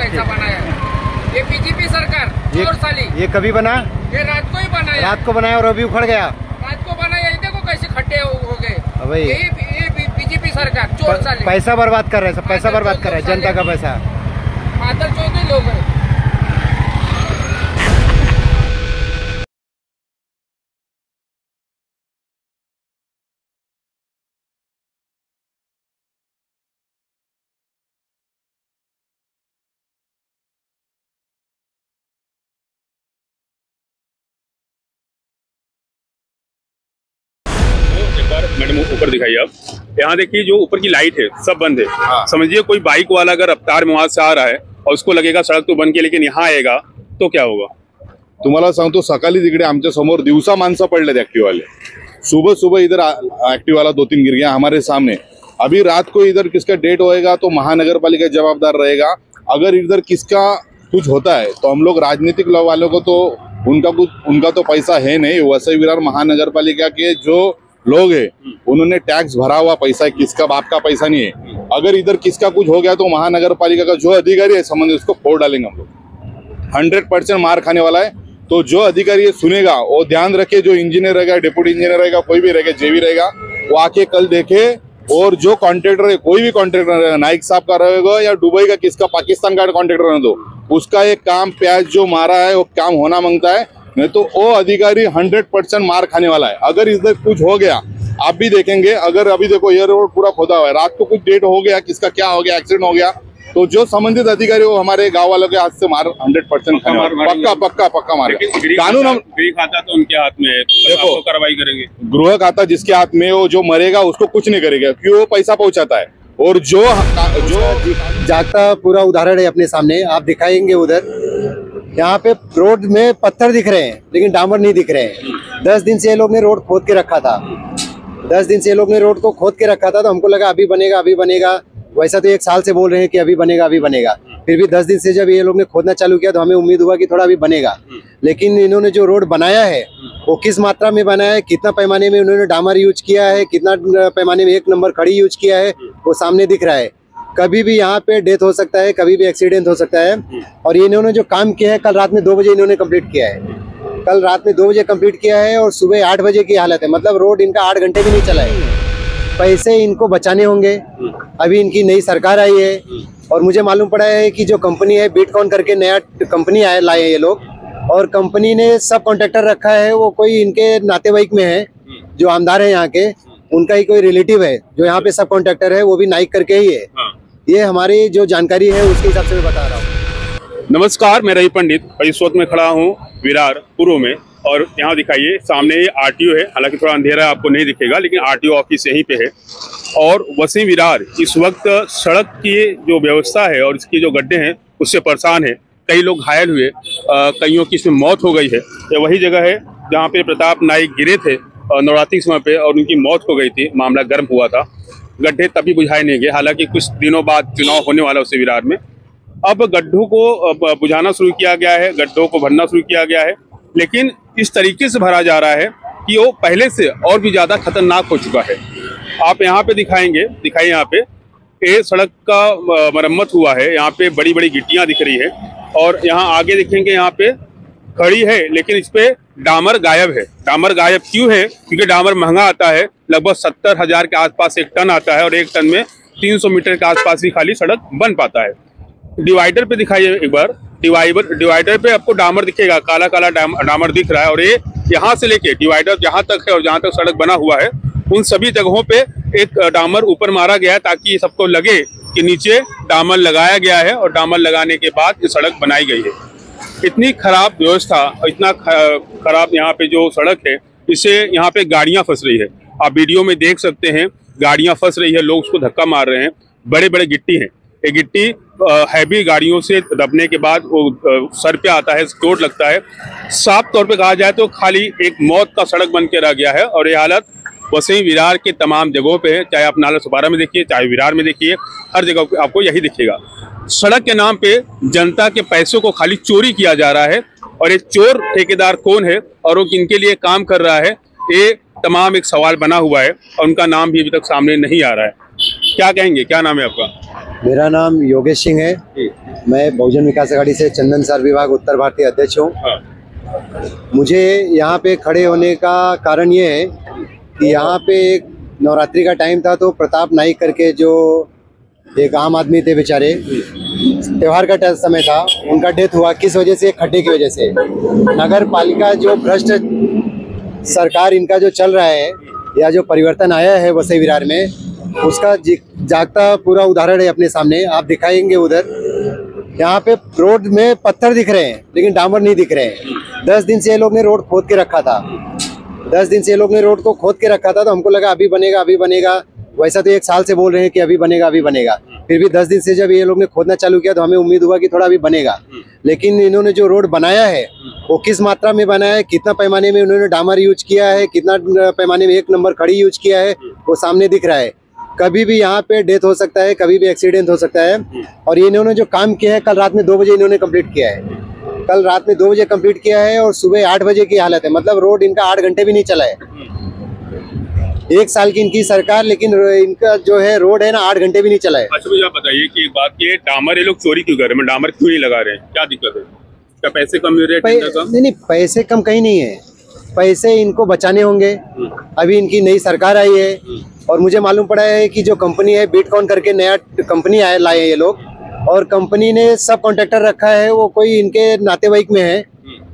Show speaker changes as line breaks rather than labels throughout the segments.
ऐसा बनाया है ये बीजेपी सरकार। और साली
ये कभी बना?
ये रात को ही बनाया।
रात को बनाया और अभी उखड़ गया।
रात को बनाया, ये देखो कैसे खड्डे हो गए। ये बीजेपी सरकार चोर साली
पैसा बर्बाद कर रहे हैं, सब पैसा बर्बाद कर रहे हैं, जनता का पैसा।
मादल चौधरी लोग हैं।
मैडम ऊपर दिखाइए आप। यहाँ देखिए जो ऊपर की लाइट है सब बंद है। समझिए कोई बाइक वाला अगर रफ्तार में वहां से आ रहा है और उसको लगेगा सड़क तो बंद की, लेकिन यहाँ आएगा तो क्या होगा?
तुम्हाला सांगतो, सकाळी तिकडे आमच्या समोर दिवसा माणसं पडलेत एक्टिवाले। सुबह सुबह इधर एक्टिव वाला 2-3 गिर गया हमारे सामने। अभी रात को इधर किसका डेट होएगा तो महानगर पालिका जवाबदार रहेगा। अगर इधर किसका कुछ होता है तो हम लोग राजनीतिक वालों को तो उनका तो पैसा है नहीं। वसई विरार महानगर पालिका के जो लोग हैं उन्होंने टैक्स भरा हुआ पैसा है, किसका बाप का पैसा नहीं है। अगर इधर किसका कुछ हो गया तो महानगर पालिका का जो अधिकारी है संबंधित उसको फोड़ डालेंगे हम लोग। 100% मार खाने वाला है। तो जो अधिकारी सुनेगा वो ध्यान रखे, जो इंजीनियर रहेगा, डिप्टी इंजीनियर रहेगा, कोई भी रहेगा, जेवी रहेगा, वो आके कल देखे। और जो कॉन्ट्रैक्टर है, कोई भी कॉन्ट्रैक्टर रहेगा, नाइक साहब का रहेगा या दुबई का किसका पाकिस्तान का कॉन्ट्रैक्टर रहने दो, उसका एक काम प्याज जो मारा है वो काम होना मांगता है, नहीं तो वो अधिकारी 100% मार खाने वाला है। अगर इधर कुछ हो गया आप भी देखेंगे। अगर अभी देखो ये रोड पूरा खोदा हुआ है, रात को कुछ डेट हो गया, किसका क्या हो गया, एक्सीडेंट हो गया, तो जो संबंधित अधिकारी वो हमारे गांव वालों के हाथ से मार 100% पक्का मार। कानून हम
गृह खाता तो उनके हाथ में है, देखो कार्रवाई करेंगे।
गृह खाता जिसके हाथ में वो जो मरेगा उसको कुछ नहीं करेगा क्योंकि वो पैसा पहुंचाता है। और जो
जागता पूरा उदाहरण है अपने सामने, आप दिखाएंगे उधर। यहाँ पे रोड में पत्थर दिख रहे हैं लेकिन डामर नहीं दिख रहे हैं। 10 दिन से ये लोग ने रोड खोद के रखा था। 10 दिन से ये लोग ने रोड को खोद के रखा था, तो हमको लगा अभी बनेगा अभी बनेगा। वैसा तो 1 साल से बोल रहे हैं कि अभी बनेगा अभी बनेगा। फिर भी 10 दिन से जब ये लोग ने खोदना चालू किया तो हमें उम्मीद हुआ कि थोड़ा अभी बनेगा। लेकिन इन्होंने जो रोड बनाया है वो किस मात्रा में बनाया है, कितना पैमाने में उन्होंने डामर यूज किया है, कितना पैमाने में 1 नंबर खड़ी यूज किया है, वो सामने दिख रहा है। कभी भी यहाँ पे डेथ हो सकता है, कभी भी एक्सीडेंट हो सकता है। और इन्होंने जो काम किया है कल रात में 2 बजे इन्होंने कंप्लीट किया है। कल रात में 2 बजे कंप्लीट किया है और सुबह 8 बजे की हालत है। मतलब रोड इनका 8 घंटे भी नहीं चला है। पैसे इनको बचाने होंगे। अभी इनकी नई सरकार आई है और मुझे मालूम पड़ा है कि जो कंपनी है बिटकॉइन करके नया कंपनी लाए ये लोग, और कंपनी ने सब कॉन्ट्रैक्टर रखा है, वो कोई इनके नातेवाईक में है, जो आमदार है यहाँ के, उनका ही कोई रिलेटिव है जो यहाँ पे सब कॉन्ट्रैक्टर है, वो भी नाइक करके ही है। ये हमारी जो जानकारी है उसके हिसाब से मैं बता रहा हूँ।
नमस्कार, मैं रवि पंडित इस वक्त में खड़ा हूँ विरार पूर्व में, और यहाँ दिखाइए सामने ये आरटीओ है। हालांकि थोड़ा अंधेरा आपको नहीं दिखेगा लेकिन आरटीओ ऑफिस यहीं पे है। और वसई विरार इस वक्त सड़क की जो व्यवस्था है और इसकी जो गड्ढे हैं उससे परेशान है। कई लोग घायल हुए, कईयों की इसमें मौत हो गई है। ये वही जगह है जहाँ पे प्रताप नाइक गिरे थे नवरात्रि समय पे और उनकी मौत हो गई थी। मामला गर्म हुआ था। गड्ढे तभी बुझाए नहीं गए, हालांकि कुछ दिनों बाद चुनाव होने वाला उसे विरार में। अब गड्ढों को बुझाना शुरू किया गया है, गड्ढों को भरना शुरू किया गया है, लेकिन इस तरीके से भरा जा रहा है कि वो पहले से और भी ज़्यादा खतरनाक हो चुका है। आप यहाँ पे दिखाइए यहाँ पे ये सड़क का मरम्मत हुआ है। यहाँ पे बड़ी बड़ी गिट्टियाँ दिख रही है और यहाँ आगे देखेंगे यहाँ पे खड़ी है, लेकिन इस पे डामर गायब है। डामर गायब क्यों है? क्योंकि डामर महंगा आता है, लगभग 70,000 के आसपास 1 टन आता है और 1 टन में 300 मीटर के आसपास ही खाली सड़क बन पाता है। डिवाइडर पे दिखाइए एक बार। डिवाइडर पे आपको डामर दिखेगा, काला काला डामर दिख रहा है। और ये यहाँ से लेके डिवाइडर जहाँ तक है और जहाँ तक सड़क बना हुआ है उन सभी जगहों पे एक डामर ऊपर मारा गया है ताकि सबको लगे कि नीचे डामर लगाया गया है और डामर लगाने के बाद ये सड़क बनाई गई है। इतनी खराब व्यवस्था, इतना खराब यहाँ पे जो सड़क है, इससे यहाँ पे गाड़ियाँ फंस रही है। आप वीडियो में देख सकते हैं, गाड़ियाँ फंस रही है, लोग उसको धक्का मार रहे हैं। बड़े बड़े गिट्टी हैं, ये गिट्टी हैवी गाड़ियों से दबने के बाद वो सर पे आता है, चोट लगता है। साफ तौर पे कहा जाए तो खाली एक मौत का सड़क बन के रह गया है। और ये हालत वसई विरार के तमाम जगहों पे है, चाहे आप नाला सुपारा में देखिए, चाहे विरार में देखिए, हर जगह आपको यही दिखेगा। सड़क के नाम पे जनता के पैसों को खाली चोरी किया जा रहा है। और ये चोर ठेकेदार कौन है और वो किनके लिए काम कर रहा है, ये तमाम एक सवाल बना हुआ है और उनका नाम भी अभी तक सामने नहीं आ रहा है। क्या कहेंगे, क्या नाम है आपका?
मेरा नाम योगेश सिंह है मैं बहुजन विकास आघाड़ी से चंदन सर विभाग उत्तर भारतीय अध्यक्ष हूँ। मुझे यहाँ पे खड़े होने का कारण ये है कि यहाँ पे एक नवरात्रि का टाइम था, तो प्रताप नाइक करके जो एक आम आदमी थे बेचारे, त्योहार का समय था, उनका डेथ हुआ। किस वजह से? खड्डे की वजह से। नगर पालिका जो भ्रष्ट सरकार इनका जो चल रहा है, या जो परिवर्तन आया है वसई विरार में, उसका जागता पूरा उदाहरण है अपने सामने। आप दिखाएंगे उधर, यहाँ पे रोड में पत्थर दिख रहे हैं लेकिन डामर नहीं दिख रहे हैं। 10 दिन से ये लोग ने रोड खोद के रखा था। 10 दिन से ये लोग ने रोड को खोद के रखा था, तो हमको लगा अभी बनेगा अभी बनेगा। वैसा तो 1 साल से बोल रहे हैं कि अभी बनेगा अभी बनेगा। फिर भी 10 दिन से जब ये लोग ने खोदना चालू किया तो हमें उम्मीद हुआ कि थोड़ा अभी बनेगा। लेकिन इन्होंने जो रोड बनाया है वो किस मात्रा में बनाया है, कितना पैमाने में उन्होंने डामर यूज किया है, कितना पैमाने में 1 नंबर खड़ी यूज किया है, वो सामने दिख रहा है। कभी भी यहाँ पे डेथ हो सकता है, कभी भी एक्सीडेंट हो सकता है। और ये इन्होंने जो काम किया है, कल रात में 2 बजे इन्होंने कंप्लीट किया है। कल रात में 2 बजे कंप्लीट किया है और सुबह 8 बजे की हालत है। मतलब रोड इनका 8 घंटे भी नहीं चला है। 1 साल की इनकी सरकार, लेकिन इनका जो है रोड है ना 8 घंटे भी नहीं चला है।
अच्छा, मुझे आप बताइए कि एक बात, ये डामर ये लोग चोरी क्यों कर रहे हैं? डामर क्यों नहीं लगा रहे हैं? क्या दिक्कत है? क्या पैसे कम हो रहे हैं?
नहीं, पैसे कम कहीं नहीं है। पैसे इनको बचाने होंगे। अभी इनकी नई सरकार आई है और मुझे मालूम पड़ा है कि जो कंपनी है बिटकॉइन करके नया कंपनी लाए ये लोग, और कंपनी ने सब कॉन्ट्रैक्टर रखा है। वो कोई इनके नातेवाईक में है,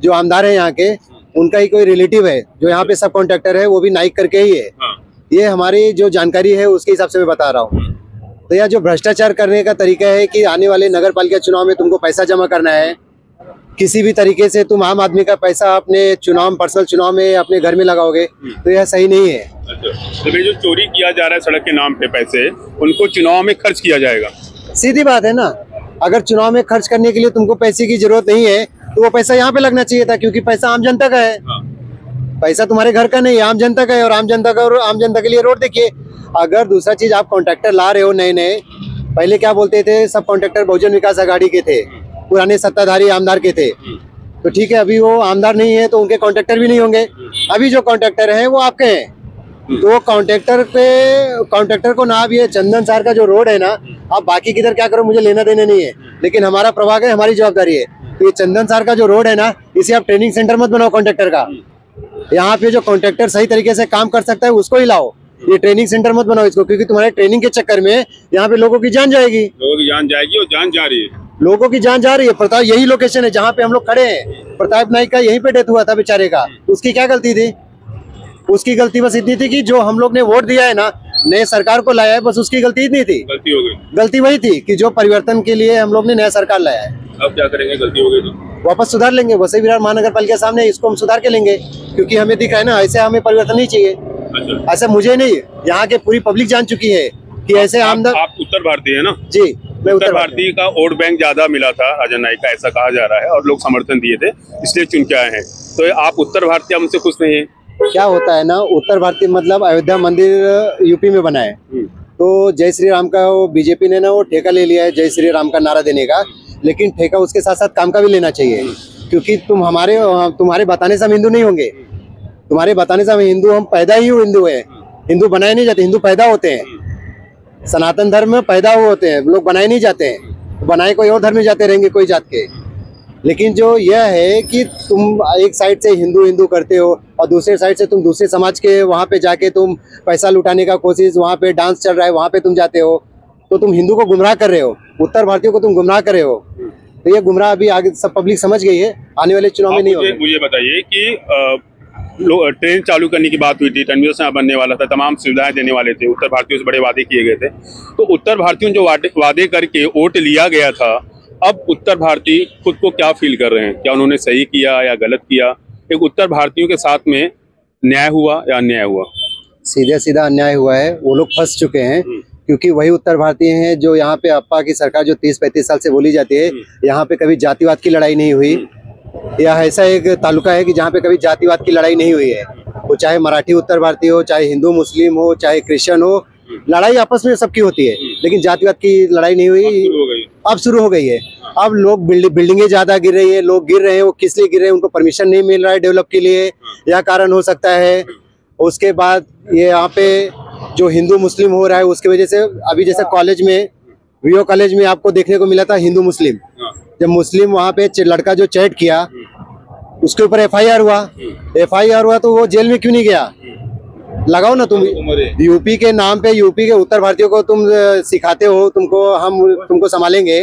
जो आमदार है यहाँ के, उनका ही कोई रिलेटिव है जो यहाँ पे सब कॉन्ट्रैक्टर है, वो भी नाइक करके ही है। ये हमारी जो जानकारी है उसके हिसाब से मैं बता रहा हूँ। तो यह जो भ्रष्टाचार करने का तरीका है कि आने वाले नगर पालिका चुनाव में तुमको पैसा जमा करना है, किसी भी तरीके से तुम आम आदमी का पैसा अपने चुनाव, पर्सनल चुनाव में अपने घर में लगाओगे, तो यह सही नहीं है।
अच्छा, तो जो चोरी किया जा रहा है सड़क के नाम पे पैसे, उनको चुनाव में खर्च किया जाएगा?
सीधी बात है ना। अगर चुनाव में खर्च करने के लिए तुमको पैसे की जरूरत नहीं है तो वो पैसा यहाँ पे लगना चाहिए था, क्योंकि पैसा आम जनता का है। पैसा तुम्हारे घर का नहीं है, आम जनता का है। और आम जनता के लिए रोड देखिए। अगर दूसरा चीज, आप कॉन्ट्रैक्टर ला रहे हो नए नए, पहले क्या बोलते थे, सब कॉन्ट्रैक्टर बहुजन विकास आघाड़ी के थे, पुराने सत्ताधारी आमदार के थे। तो ठीक है, अभी वो आमदार नहीं है तो उनके कॉन्ट्रैक्टर भी नहीं होंगे। अभी जो कॉन्ट्रैक्टर हैं वो आपके हैं। तो कॉन्ट्रैक्टर को ना, अब ये चंदन सर का जो रोड है ना, आप बाकी किधर क्या करो, मुझे लेना देना नहीं है, लेकिन हमारा प्रभाग है, हमारी जवाबदारी है। तो ये चंदन सर का जो रोड है ना, इसे आप ट्रेनिंग सेंटर मत बनाओ कॉन्ट्रैक्टर का। यहाँ पे जो कॉन्ट्रैक्टर सही तरीके से काम कर सकता है उसको ही लाओ। ये ट्रेनिंग सेंटर मत बनाओ इसको, क्योंकि तुम्हारे ट्रेनिंग के चक्कर में यहाँ पे लोगों की जान जाएगी।
लोगों की जान जाएगी और जान जा रही है।
लोगों की जान जा रही है। प्रताप, यही लोकेशन है जहाँ पे हम लोग खड़े हैं। प्रताप नाइक का यहीं पे डेथ हुआ था बेचारे का। उसकी क्या गलती थी? उसकी गलती बस इतनी थी कि जो हम लोग ने वोट दिया है ना, नए सरकार को लाया है, बस उसकी गलती इतनी थी।
गलती हो गई।
गलती वही थी कि जो परिवर्तन के लिए हम लोग ने नया सरकार लाया है।
अब क्या करेंगे? गलती हो गई तो
वापस सुधार लेंगे। वसई विरार महानगर पालिका सामने, इसको हम सुधार के लेंगे, क्योंकि हमें दिख रहा है ना, ऐसे हमें परिवर्तन नहीं चाहिए।
अच्छा,
ऐसा मुझे नहीं, यहाँ के पूरी पब्लिक जान चुकी है कि ऐसे आमदार।
आप उत्तर भारतीय है ना?
जी, मैं
उत्तर भारतीय का वोट बैंक ज्यादा मिला था राजन नाइक का, ऐसा कहा जा रहा है, और लोग समर्थन दिए थे, इसलिए चुन के आए हैं। तो आप उत्तर भारतीय हमसे खुश नहीं है?
क्या होता है ना, उत्तर भारतीय मतलब अयोध्या मंदिर यूपी में बना है, तो जय श्री राम का वो बीजेपी ने ना वो ठेका ले लिया है जय श्री राम का नारा देने का। लेकिन ठेका उसके साथ साथ काम का भी लेना चाहिए, क्योंकि तुम्हारे बताने से हम हिंदू नहीं होंगे। तुम्हारे बताने से हम हिंदू, हम पैदा ही हिंदू है। हिंदू बनाए नहीं जाते, हिंदू पैदा होते हैं। सनातन धर्म में पैदा हुए होते हैं लोग, बनाए नहीं जाते हैं। बनाए कोई और धर्म में जाते रहेंगे, कोई जात के। लेकिन जो यह है कि तुम एक साइड से हिंदू हिंदू करते हो और दूसरे साइड से तुम दूसरे समाज के वहाँ पे जाके तुम पैसा लुटाने का कोशिश, वहाँ पे डांस चल रहा है वहाँ पे तुम जाते हो, तो तुम हिंदू को गुमराह कर रहे हो, उत्तर भारतीयों को तुम गुमराह कर रहे हो। तो ये गुमराह अभी आगे सब पब्लिक समझ गई है, आने वाले चुनाव में नहीं होगा।
मुझे बताइए कि ट्रेन चालू करने की बात हुई थी, टर्मिनल बनने वाला था, तमाम सुविधाएं देने वाले थे, उत्तर भारतीयों से बड़े वादे किए गए थे। तो उत्तर भारतीयों जो वादे करके वोट लिया गया था, अब उत्तर भारतीय खुद को क्या फील कर रहे हैं? क्या उन्होंने सही किया या गलत किया? एक उत्तर भारतीयों के साथ में न्याय हुआ या अन्याय हुआ?
सीधा अन्याय हुआ है। वो लोग फंस चुके हैं, क्योंकि वही उत्तर भारतीय हैं जो यहाँ पे अप्पा की सरकार जो 30-35 साल से बोली जाती है, यहाँ पे कभी जातिवाद की लड़ाई नहीं हुई। यह ऐसा एक तालुका है कि जहाँ पे कभी जातिवाद की लड़ाई नहीं हुई है। वो चाहे मराठी उत्तर भारतीय हो, चाहे हिंदू मुस्लिम हो, चाहे क्रिश्चियन हो, लड़ाई आपस में सबकी होती है, लेकिन जातिवाद की लड़ाई नहीं हुई। अब शुरू हो गई है। अब लोग बिल्डिंगें ज्यादा गिर रही है, लोग गिर रहे हैं। वो किस लिए गिर रहे हैं? उनको परमिशन नहीं मिल रहा है डेवलप के लिए, यह कारण हो सकता है। उसके बाद ये यहाँ पे जो हिंदू मुस्लिम हो रहा है उसकी वजह से, अभी जैसे कॉलेज में, वीओ कॉलेज में आपको देखने को मिला था हिंदू मुस्लिम, जब मुस्लिम वहाँ पे लड़का जो चैट किया उसके ऊपर FIR हुआ तो वो जेल में क्यों नहीं गया? लगाओ ना तुम। यूपी के नाम पे यूपी के उत्तर भारतीयों को तुम सिखाते हो हम तुमको संभालेंगे।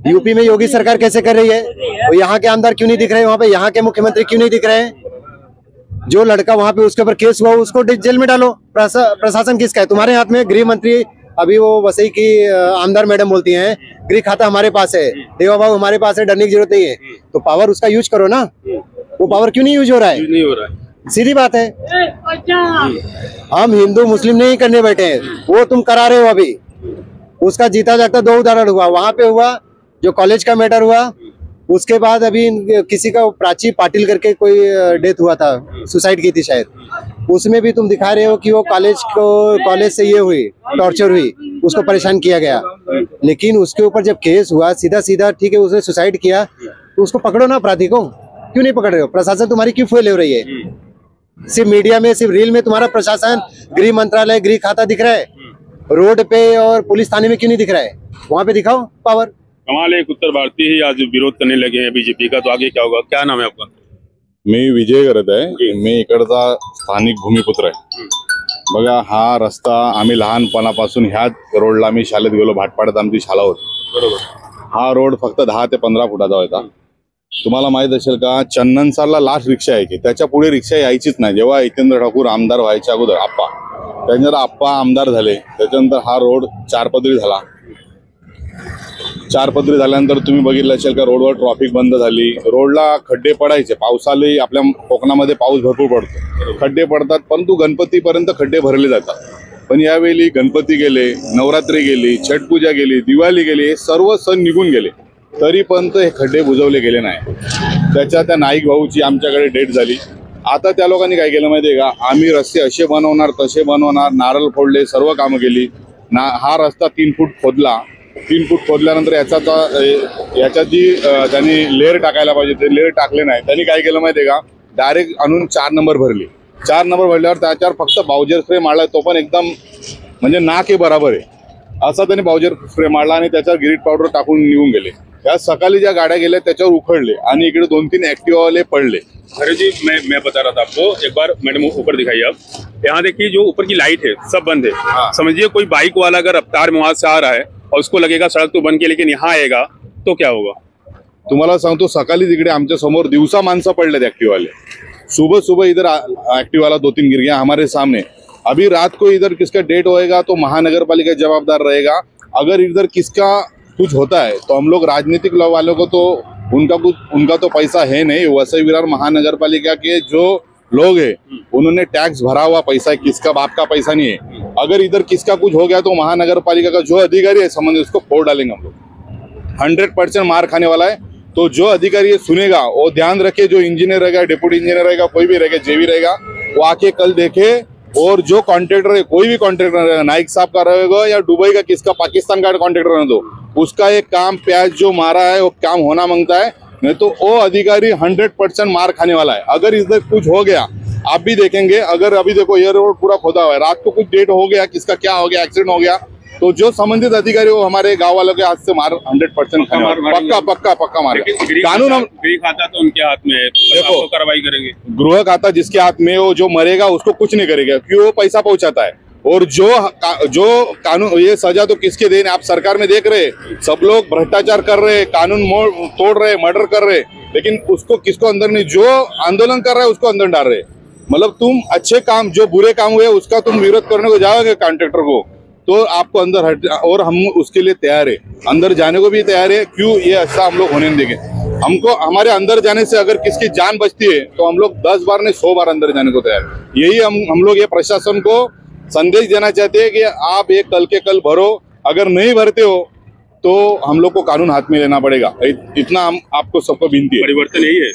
यूपी में योगी सरकार कैसे कर रही है? वो यहाँ के आमदार क्यों नहीं दिख रहे? वहाँ पे यहाँ के मुख्यमंत्री क्यों नहीं दिख रहे हैं? जो लड़का वहाँ पे उसके ऊपर केस हुआ उसको जेल में डालो। प्रशासन किसका है? तुम्हारे हाथ में। गृह मंत्री अभी वो वसई की आमदार मैडम बोलती हैं गृह खाता हमारे पास है, देवा बाबू हमारे पास है, डरने की जरूरत नहीं है। तो पावर उसका यूज करो ना। वो पावर क्यों नहीं यूज हो रहा है?
नहीं हो रहा है।
सीधी बात है। हम हिंदू मुस्लिम नहीं करने बैठे हैं, वो तुम करा रहे हो। अभी उसका जीता जागता 2 उदाहरण हुआ। वहां पे हुआ जो कॉलेज का मैटर हुआ, उसके बाद अभी किसी का प्राची पाटिल करके कोई डेथ हुआ था, सुसाइड की थी शायद। उसमें भी तुम दिखा रहे हो कि वो कॉलेज से ये हुई, टॉर्चर हुई, उसको परेशान किया गया। लेकिन उसके ऊपर जब केस हुआ सीधा ठीक है उसने सुसाइड किया तो उसको पकड़ो ना, अपराधी को क्यों नहीं पकड़ रहे हो? प्रशासन तुम्हारी क्यों फेल हो रही है? सिर्फ मीडिया में, सिर्फ रील में तुम्हारा प्रशासन, गृह मंत्रालय, गृह खाता दिख रहा है, रोड पे और पुलिस थाने में क्यों नहीं दिख रहा है? वहां पे दिखाओ पावर।
कमाल है, उत्तर भारतीय ही आज विरोध करने लगे हैं बीजेपी का, तो आगे क्या होगा? क्या नाम है आपका?
मी विजय करत आहे। मी इकडचा स्थानिक भूमिपुत्र आहे। बघा, हा रस्ता आम्ही लहानपणापासून ह्याच रोडला आम्ही शाळेत गेलो, भाटपाड्यात आमची शाळा होती। बरोबर। हा रोड फक्त 10 ते 15 फुटाचा होता। तुम्हाला माहित असेल का, चन्ननसारला लास्ट रिक्षा यायची, त्याच्या पुढे रिक्षा यायचीच नाही। जेव्हा हितेंद्र ठाकूर आमदार व्हायच्या अगोदर आप्पा, त्यानंतर आप्पा आमदार झाले, त्याच्यानंतर हा रोड 4 पदरी झाला। 4 पदरी झाल्यानंतर तुम्ही बघितलं असेल का रोडवर ट्रॅफिक बंद झाली, रोडला खड्डे पडायचे। पावसाळी आपल्या कोकणामध्ये पाऊस भरपूर पडतो, खड्डे पडतात, परंतु गणपतीपर्यंत खड्डे भरले जातात। पण यावेळी गणपती गेले, नवरात्री गेली, छठ पूजा गेली, दिवाळी गेली, हे सर्व सण निघून गेले, तरी पण हे खड्डे बुजवले गेले नाही। त्याच्या त्या नाईक भाऊची आमच्याकडे डेट झाली। आता त्या लोकांनी काय केलं माहिती आहे का, आम्ही रस्ते असे बनवणार तसे बनवणार, नारळ फोडले, सर्व कामं केली। हा रस्ता 3 फूट खोदला, 3 फूट खोदल्यानंतर याच्यात जी त्यांनी लेअर टाकायला पाहिजे ते लेअर टाकले नाही। त्यांनी काय केलं माहिती आहे का, डायरेक्ट आणून 4 नंबर भरली। 4 नंबर भरल्यावर त्याच्यावर फक्त बाउजर स्प्रे मारला, तो पण एकदम म्हणजे ना के बराबर आहे असा त्यांनी बाउजर स्प्रे मारला आणि त्याच्यावर गिरीट पावडर टाकून निघून गेले। या सकाळी ज्या गाड्या गेल्या त्याच्यावर उखडले आणि इकडे 2-3 एक्टिवा वाले पडले।
अरे जी, मैं बता रहा था आपको, एक बार मैडम ऊपर दिखाइए आप। यहाँ देखिए जो ऊपर की लाइट है सब बंद है। हाँ। समझिए कोई बाइक वाला अगर रफ्तार में वहां से आ रहा है और उसको लगेगा सड़क तो बंद की, लेकिन यहाँ आएगा तो क्या होगा?
तुम्हाला सांगतो, सकाळी तिकडे आमच्या समोर दिवसा माणसं पडलेत एक्टिवा वाले। सुबह इधर एक्टिवा वाला 2-3 गिर गया हमारे सामने। अभी रात को इधर किसका डेट होएगा तो महानगरपालिका जवाबदार रहेगा। अगर इधर किसका कुछ होता है तो हम लोग राजनीतिक वालों को तो उनका तो पैसा है नहीं। वसई विरार महानगरपालिका के जो लोग हैं उन्होंने टैक्स भरा हुआ पैसा है, किसका बाप का पैसा नहीं है। अगर इधर किसका कुछ हो गया तो महानगरपालिका का जो अधिकारी है संबंधित उसको फोड़ डालेंगे हम लोग। 100% मार खाने वाला है। तो जो अधिकारी ये सुनेगा वो ध्यान रखे, जो इंजीनियर रहेगा, डिप्टी इंजीनियर रहेगा, कोई भी रहेगा, जेवी रहेगा, वो आके कल देखे। और जो कॉन्ट्रैक्टर है, कोई भी कॉन्ट्रैक्टर रहेगा, नाइक साहब का रहेगा या दुबई का किसका पाकिस्तान का कॉन्ट्रैक्टर रहने दो, उसका एक काम प्याज जो मारा है वो काम होना मांगता है, नहीं तो वो अधिकारी 100% मार खाने वाला है। अगर इधर कुछ हो गया, आप भी देखेंगे, अगर अभी देखो ये रोड पूरा खोदा हुआ है, रात को कुछ डेट हो गया, किसका क्या हो गया, एक्सीडेंट हो गया, तो जो संबंधित अधिकारी वो हमारे गांव वालों के हाथ से मार 100% खाने वाला, पक्का मार। कानून हम
गृह खाता तो उनके हाथ में है, देखो कार्रवाई करेंगे।
गृह खाता जिसके हाथ में वो जो मरेगा उसको कुछ नहीं करेगा, क्यों? वो पैसा पहुंचाता है। और जो कानून, ये सजा तो किसके देने, आप सरकार में देख रहे, सब लोग भ्रष्टाचार कर रहे, कानून तोड़ रहे, मर्डर कर रहे, लेकिन उसको किसको अंदर नहीं, जो आंदोलन कर रहा है उसको अंदर डाल रहे। मतलब तुम अच्छे काम, जो बुरे काम हुए उसका तुम विरोध करने को जाओगे कॉन्ट्रैक्टर को, तो आपको अंदर हट, और हम उसके लिए तैयार है, अंदर जाने को भी तैयार है। क्यों ये ऐसा हम लोग होने नहीं देंगे। हमको हमारे अंदर जाने से अगर किसकी जान बचती है तो हम लोग 10 बार नहीं 100 बार अंदर जाने को तैयार है। यही हम लोग ये प्रशासन को संदेश देना चाहते हैं कि आप ये कल के कल भरो, अगर नहीं भरते हो तो हम लोग को कानून हाथ में लेना पड़ेगा। इतना हम आपको सबको विनती है।
परिवर्तन यही है,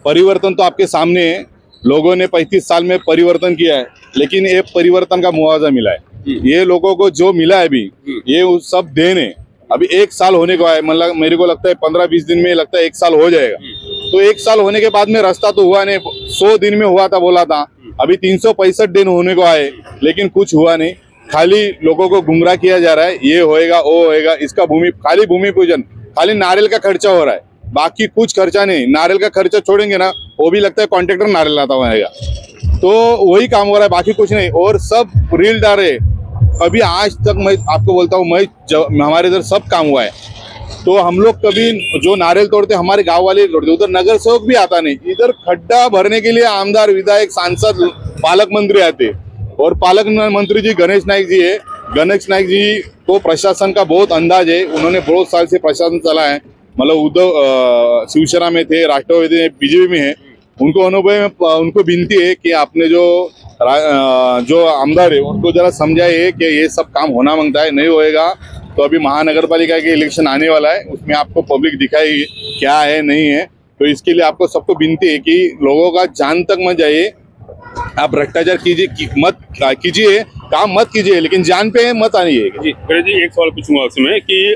परिवर्तन तो आपके सामने है। लोगों ने 35 साल में परिवर्तन किया है, लेकिन ये परिवर्तन का मुआवजा मिला है। ये लोगों को जो मिला है अभी, ये सब देन है। अभी 1 साल होने को है, मतलब मेरे को लगता है 15-20 दिन में लगता है 1 साल हो जाएगा। तो 1 साल होने के बाद में रास्ता तो हुआ नहीं, 100 दिन में हुआ था बोला था, अभी 365 दिन होने को आए, लेकिन कुछ हुआ नहीं। खाली लोगों को गुमराह किया जा रहा है, ये होएगा वो होएगा, इसका खाली भूमि पूजन। खाली नारियल का खर्चा हो रहा है, बाकी कुछ खर्चा नहीं। नारियल का खर्चा छोड़ेंगे ना, वो भी लगता है कॉन्ट्रैक्टर नारियल लाता हुआ आएगा, तो वही काम हो रहा है, बाकी कुछ नहीं। और सब रील डाल रहे, अभी आज तक मैं आपको बोलता हूँ, हमारे इधर सब काम हुआ है। तो हम लोग कभी जो नारियल तोड़ते हमारे गांव वाले तोड़ते, उधर नगर सेवक भी आता नहीं। इधर खड्डा भरने के लिए आमदार, विधायक, सांसद, पालक मंत्री आते, और पालक मंत्री जी गणेश नाइक जी है। गणेश नाइक जी को प्रशासन का बहुत अंदाज है, उन्होंने बहुत साल से प्रशासन चला है, मतलब उद्धव शिवसेना में थे, राष्ट्रवादी में, बीजेपी में है। उनको अनुभव में उनको विनती है कि आपने जो आमदार है उनको जरा समझाइए कि ये सब काम होना मांगता है, नहीं होएगा तो अभी महानगर पालिका के इलेक्शन आने वाला है, उसमें आपको पब्लिक दिखाएगी क्या है नहीं है। तो इसके लिए आपको सबको विनती है कि लोगों का जान तक मत जाइए, आप भ्रष्टाचार मत कीजिए, काम मत कीजिए, लेकिन जान पे मत आइए।
जी एक सवाल पूछूंगा उसमें कि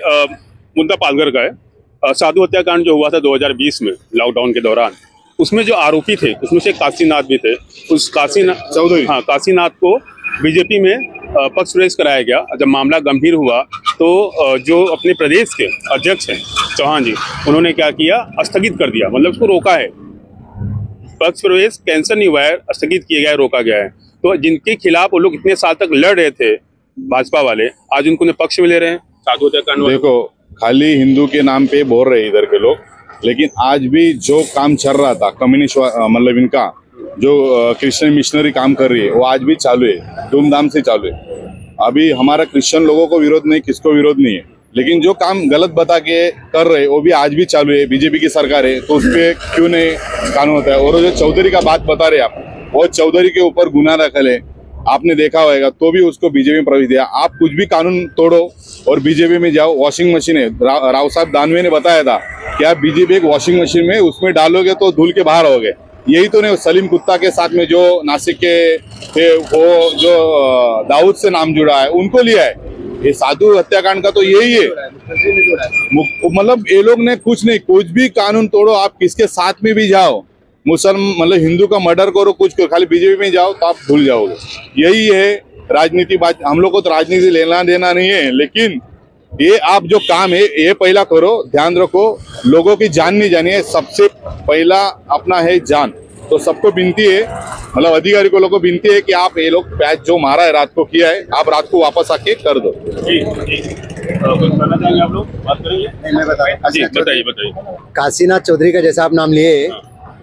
मुद्दा पालघर का है। साधु हत्याकांड जो हुआ था 2020 में लॉकडाउन के दौरान, उसमें जो आरोपी थे उसमें से काशीनाथ भी थे। उस काशीनाथ को बीजेपी में पक्ष प्रवेश कराया गया। जब मामला गंभीर हुआ तो जो अपने प्रदेश के अध्यक्ष हैं चौहान जी, उन्होंने क्या किया, स्थगित कर दिया, मतलब उसको रोका है। पक्ष प्रवेश कैंसिल नहीं हुआ है, स्थगित किया गया है, रोका गया है। तो जिनके खिलाफ वो लोग इतने साल तक लड़ रहे थे भाजपा वाले, आज उनको पक्ष में ले रहे हैं। साधु हत्याकांड
देखो, खाली हिंदू के नाम पे बोल रहे इधर के लोग, लेकिन आज भी जो काम चल रहा था कम्युनिस्ट, मतलब इनका जो क्रिश्चियन मिशनरी काम कर रही है, वो आज भी चालू है, धूमधाम से चालू है। अभी हमारा क्रिश्चियन लोगों को विरोध नहीं, किसको विरोध नहीं है, लेकिन जो काम गलत बता के कर रहे वो भी आज भी चालू है। बीजेपी की सरकार है तो उस पर क्यों नहीं कानून होता है। और जो चौधरी का बात बता रहे आप, वो चौधरी के ऊपर गुनाह दाखिल है, आपने देखा होगा, तो भी उसको बीजेपी में प्रवेश दिया। आप कुछ भी कानून तोड़ो और बीजेपी में जाओ, वॉशिंग मशीन है, राव साहब दानवे ने बताया था कि आप बीजेपी एक वॉशिंग मशीन में उसमें डालोगे तो धुल के बाहर होगे। यही तो नहीं, सलीम कुत्ता के साथ में जो नासिक के थे, वो जो दाऊद से नाम जुड़ा है, उनको लिया है। ये साधु हत्याकांड का तो यही है, मतलब ये लोग ने कुछ नहीं, कुछ भी कानून तोड़ो, आप किसके साथ में भी जाओ, मुसलमान मतलब हिंदू का मर्डर करो, कुछ करो, खाली बीजेपी में जाओ तो आप भूल जाओगे। यही है राजनीति। बात हम लोग को तो राजनीति लेना देना नहीं है, लेकिन ये आप जो काम है ये पहला करो, ध्यान रखो, लोगों की जान नहीं जानी है, सबसे पहला अपना है जान। तो सबको विनती है, मतलब अधिकारी को लोगों को विनती है कि आप ये लोग पैच जो मारा है रात को किया है, आप रात को वापस आके कर दो। जी बताना चाहेंगे आप लोग, बात करेंगे?
मैं
बताइए।
काशीनाथ चौधरी का जैसा आप नाम लिए,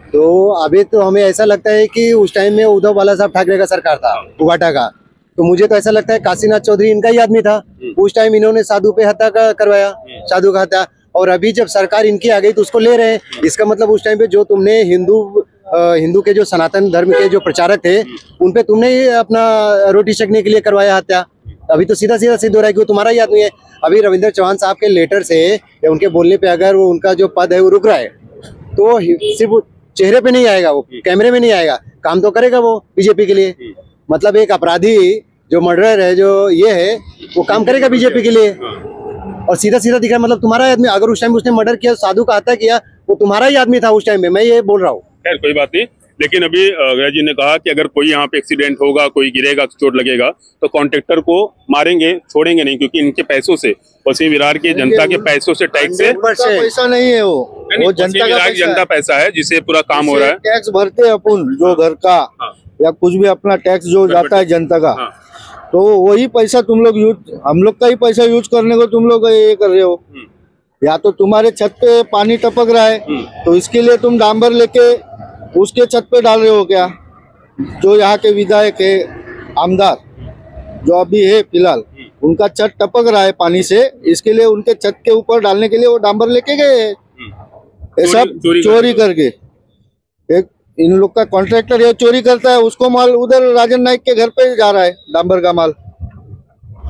तो अभी तो हमें ऐसा लगता है कि उस टाइम में उद्धव बाला साहब ठाकरे का सरकार था, उगाटा का, तो मुझे तो ऐसा लगता है काशीनाथ चौधरी इनका ही आदमी था। उस टाइम इन्होंने साधु पे हत्या करवाया, साधु का हत्या, और अभी जब सरकार इनकी आ गई तो उसको ले रहे हैं। इसका मतलब उस टाइम पे जो तुमने हिंदू के जो सनातन धर्म के जो प्रचारक थे, उनपे तुमने ही अपना रोटी सेकने के लिए करवाया हत्या। अभी तो सीधा सिद्ध हो रहा है कि वो तुम्हारा ही आदमी है। अभी रविंद्र चौहान साहब के लेटर से या उनके बोलने पे अगर वो उनका जो पद है वो रुक रहा है, तो सिर्फ चेहरे पे नहीं आएगा, वो कैमरे में नहीं आएगा, काम तो करेगा वो बीजेपी के लिए। मतलब एक अपराधी जो मर्डरर है, जो ये है, वो काम करेगा बीजेपी के लिए, और सीधा दिख रहा है, मतलब तुम्हारा आदमी। अगर उस टाइम उसने मर्डर किया, साधु का हत्या किया, वो तुम्हारा ही आदमी था उस टाइम में, मैं ये बोल रहा हूँ।
खैर कोई बात नहीं, लेकिन अभी गृह जी ने कहा कि अगर कोई यहाँ पे एक्सीडेंट होगा, कोई गिरेगा, चोट लगेगा, तो कॉन्ट्रैक्टर को मारेंगे, छोड़ेंगे नहीं, क्योंकि इनके पैसों से, वसीम विरार की जनता के पैसों से, टैक्स से,
पैसा नहीं है वो
जनता पैसा है जिसे पूरा काम हो रहा है।
टैक्स भरते हैं अपन, जो घर का या कुछ भी अपना टैक्स जो जाता है जनता का, तो वही पैसा तुम लोग हम लोग का ही पैसा यूज करने को तुम लोग ये कर रहे हो। या तो तुम्हारे छत पे पानी टपक रहा है, तो इसके लिए तुम डांबर लेके उसके छत पे डाल रहे हो क्या? जो यहाँ के विधायक है, आमदार जो अभी है फिलहाल, उनका छत टपक रहा है पानी से, इसके लिए उनके छत के ऊपर डालने के लिए वो डांबर लेके गए हैं। ये सब चोरी करके, एक इन लोग का कॉन्ट्रैक्टर ये चोरी करता है, उसको माल उधर राजन नाइक के घर पे जा रहा है, डांबर का माल।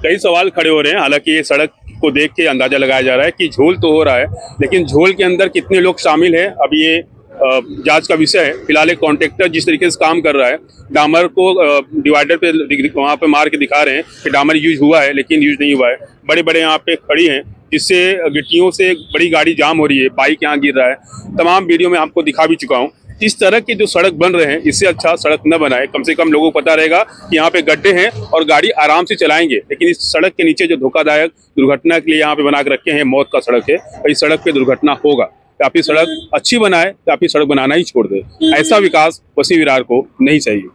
कई सवाल खड़े हो रहे हैं। हालांकि ये सड़क को देख के अंदाजा लगाया जा रहा है कि झोल तो हो रहा है, लेकिन झोल के अंदर कितने लोग शामिल हैं, अभी ये जांच का विषय है। फिलहाल एक कॉन्ट्रैक्टर जिस तरीके से काम कर रहा है, डामर को डिवाइडर पे वहाँ पे मार के दिखा रहे हैं कि डामर यूज हुआ है, लेकिन यूज नहीं हुआ है। बड़े बड़े यहाँ पे खड़ी हैं, जिससे गिट्टियों से बड़ी गाड़ी जाम हो रही है, बाइक यहाँ गिर रहा है। तमाम वीडियो में आपको दिखा भी चुका हूँ इस तरह की जो सड़क बन रहे हैं इससे अच्छा सड़क न बनाए। कम से कम लोगों को पता रहेगा कि यहाँ पे गड्ढे हैं और गाड़ी आराम से चलाएंगे, लेकिन इस सड़क के नीचे जो धोखादायक दुर्घटना के लिए यहाँ पे बना के रखे हैं, मौत का सड़क है, इस सड़क पे दुर्घटना होगा। या फिर सड़क अच्छी बनाए या फिर सड़क बनाना ही छोड़ दे। ऐसा विकास वसीम विरार को नहीं चाहिए।